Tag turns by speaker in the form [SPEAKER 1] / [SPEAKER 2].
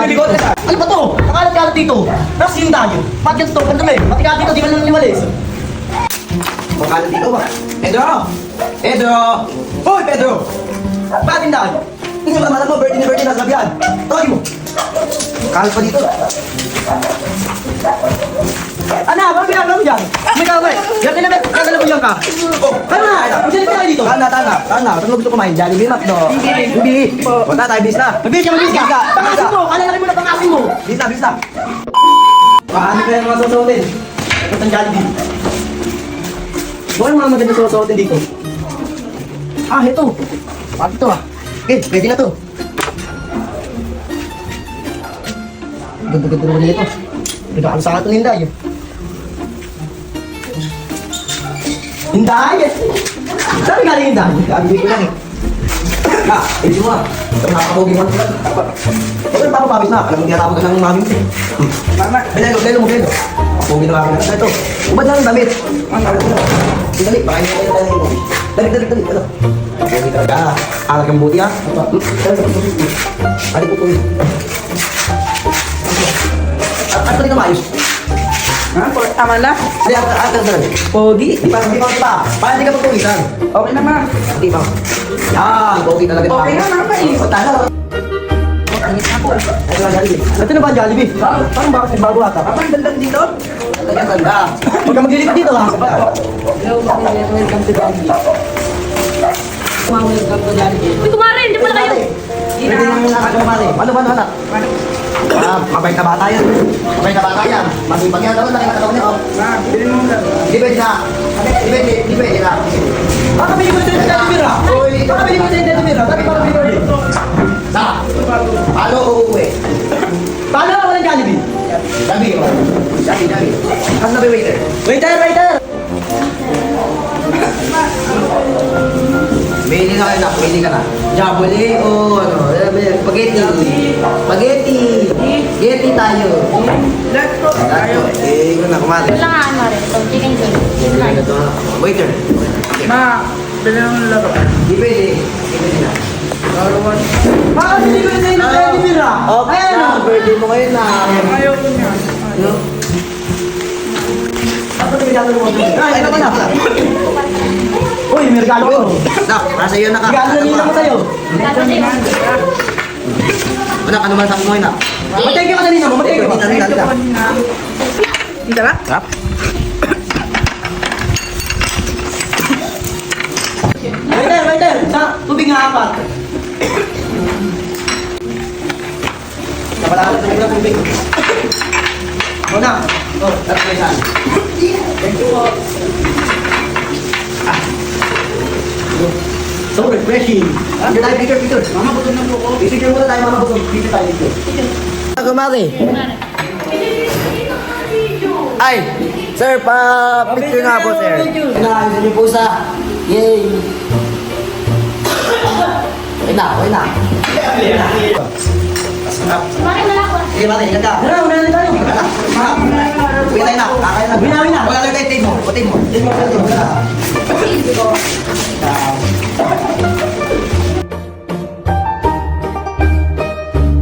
[SPEAKER 1] Naliligot. Ano ba to? Nakalat-kalat dito. Tapos yung tayo. Bakit ganito? Ganito may. Matikat dito, di ba naman limalis? Makalat dito ba? Pedro! Pedro! Hoy, Pedro! Bakit yung tayo? Tingnan mo naman mo, birthday na sabihan. Tawagin mo. Kalat pa dito. Ano? Bakit ginagawa mo dyan? May kaway. Yan din naman. Kagala mo yan ka. Kaya na. Diyan ka dito. Tana. Ano gusto kumain? Jollibee, McDo. Bili. Punta tayo, bis na. Mabilis ka. Pangasin mo. Kalalaki mo na pangasin mo. Bis na. Paano kaya mga susuotin? Ito ang Jollibee. Bukan mga maganda susuotin dito. Ito. Bakit ito Okay, pwede na to. Ganda-ganda naman nito. Regalo sa atin Hinday. Hinday? Saan galing Hinday? Gabi ko lang hindi mo nakakapogi mo. Ito yung papapabis na. Alam mo tinatapos ka ng mami mo. Belo mo. Pogi na kami. Ito. Ubad lang ang damit. Dali, pakain mo kayo tayo. Dali. Pogi talaga. Alag ang buti ha. Adi po. At ito maayos.
[SPEAKER 2] Tama na.
[SPEAKER 1] Pogi. Di pa. Paano di ka magpawisan?
[SPEAKER 2] Okay naman.
[SPEAKER 1] Di ba? Yan, pogi talaga.
[SPEAKER 2] Okay naman pa eh.
[SPEAKER 1] Ito na ba ang Jollibee? Parang bakit bago ata?
[SPEAKER 2] Kapag dandan dito?
[SPEAKER 1] Ganda. Huwag ka maglilipad dito ha.
[SPEAKER 2] Welcome to Jollibee. Welcome to Jollibee.
[SPEAKER 3] Uy, kumare, hindi pala kayo.
[SPEAKER 1] Pwede naman ako kumari. Ano anak? Mabait na bata yan. Masipag yan. Dapat nakita ko niya.
[SPEAKER 2] Bilhin mo lang.
[SPEAKER 1] Di pwede na. Di pwede na. Baka pili mo sa Jollibee ha? Baka pili mo sa Jollibee ha? Sabi baka pili mo rin. Paano uuwi? Paano ako ng Jollibee? Sabi ko. Ano na ba waiter? Waiter! Pili ka na. Jabuli o ano? Spaghetti tayo.
[SPEAKER 2] Let's go.
[SPEAKER 1] Tayo. Ikaw na, kumari.
[SPEAKER 3] Wala nga, mare. Ito, chicken king.
[SPEAKER 1] Waiter.
[SPEAKER 2] Ma, bilhin mo lang.
[SPEAKER 1] Di pwede. Na. Bakit hindi ko na yung Jollibee ha? Okay na. Birthday mo ngayon na.
[SPEAKER 2] Ayaw ko niya.
[SPEAKER 1] Ano ba na? Uy, may regalo ko. Nak, nasa iyo na ka. Regalo na nila ko sa'yo. Anak, ano man sabi mo na? Matay ka kanina mo, matay ka.
[SPEAKER 2] Hindi ba?
[SPEAKER 1] Sarap. Waiter, sa tubig nga apat. Napalakas na yung tubig. Muna. That's my son. Thank you. So refreshing. Dito tayo, picture. Mama, butong na po ko. Picture muna tayo, mama, butong. Picture tayo, picture. Kumari. Ay, sir, pa-picture nga po, sir. Inaayos niyo po sa... Yay! Okay na.
[SPEAKER 3] Mare, wala ko.
[SPEAKER 1] Sige, mate, ilan ka? Una na tayo. Uwi tayo na, kakain na. Uwi na. Wala lang tayo, tape mo.
[SPEAKER 3] Cheese ko.